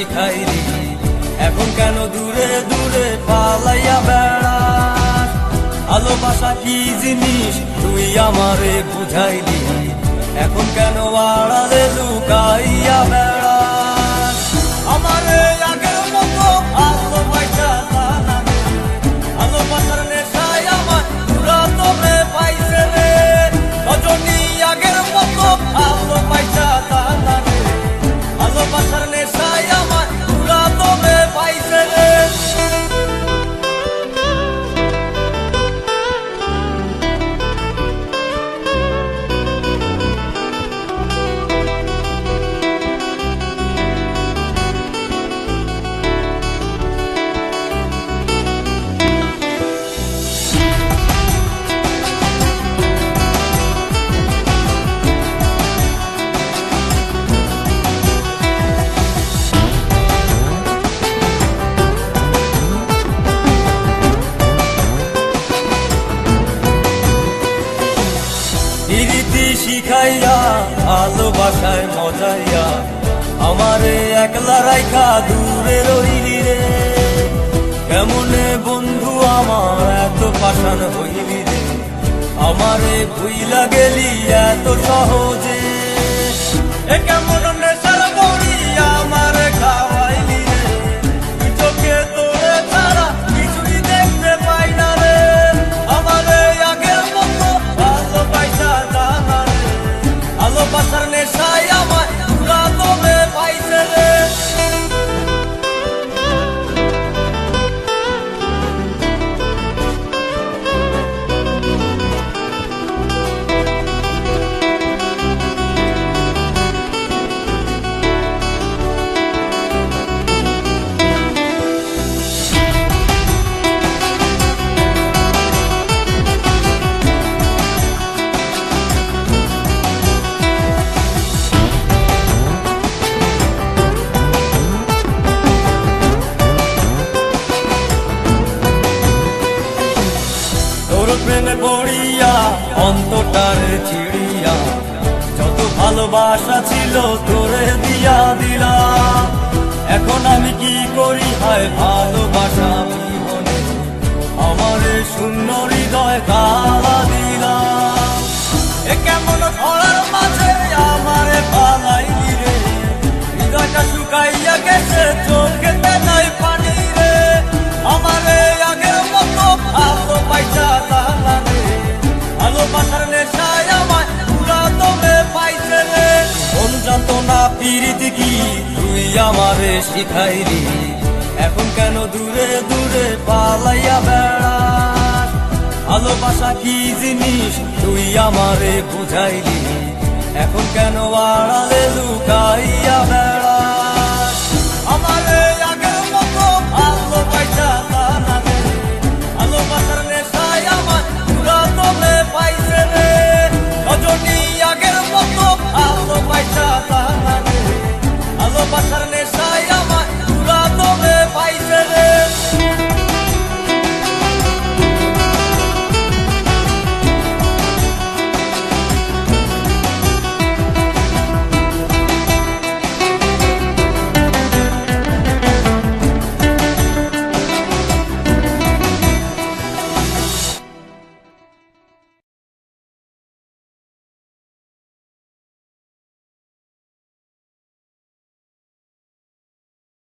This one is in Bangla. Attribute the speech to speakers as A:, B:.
A: শিখাইলি, এখন কেন দূরে দূরে পালাইয়া বেড়াস? ভালোবাসা কি জিনিস তুই আমারে বুঝাইলি, এখন কেন আড়ালে লুকাইয়া বেড়াস? আমারে আগের মতো ভালোবাসা জানা রে, ভালোবাসার নেশায় আমার পুরা তোরে পাইছে রে। রজনী আগের মতো ভালোবাসা জানা রে, ভালোবাসার নেশায় আমার পুরা তোরে পাইছে রে। প্রীতি শিখাইয়া ভালোবাসায় মজাইয়া আমারে একলা রাইখা দূরে রইলি রে। কেমনে বন্ধু আমার এত পাষাণ হইলি রে, আমারে ভুইলা গেলি এত সহজে। এ কেমন নেশার বড়ি আমারে খাওয়াইলি রে, তুই চোখে তোরে ছাড়া কিছুই দেখতে পাই না রে। আমারে আগের মতো ভালোবাসা জানা রে, ভালোবাসার নেশায় আমার পুরা তোরে পাইছে রে। প্রেমে পড়িয়া অন্তটার চিড়িয়া যত ভালোবাসা ছিল তোরে দিয়া দিলাম। এখন আমি কি করি হায় ভালোবাসা জীবনে আমারে শূন্য হৃদয় তালা দিলাম। এ কেমন ধরার মাঝে আমারে পালাইলি রে, হৃদয়টা শুকাইয়া গেছে চোখেতে নাই পানি রে। আমারে আগের মতো ভালোবাসা জানা রে, ভালোবাসার নেশায় আমায় পুরা তোরে পাইছে রে। কোন যন্ত্রণা প্রীতি কি তুই আমারে শিখাইলি, এখন কেন দূরে দূরে পালাইয়া বেড়াস? ভালোবাসা কি জিনিস তুই আমারে বুঝাইলি, এখন কেন আড়ালে লুকাইয়া বেড়াস?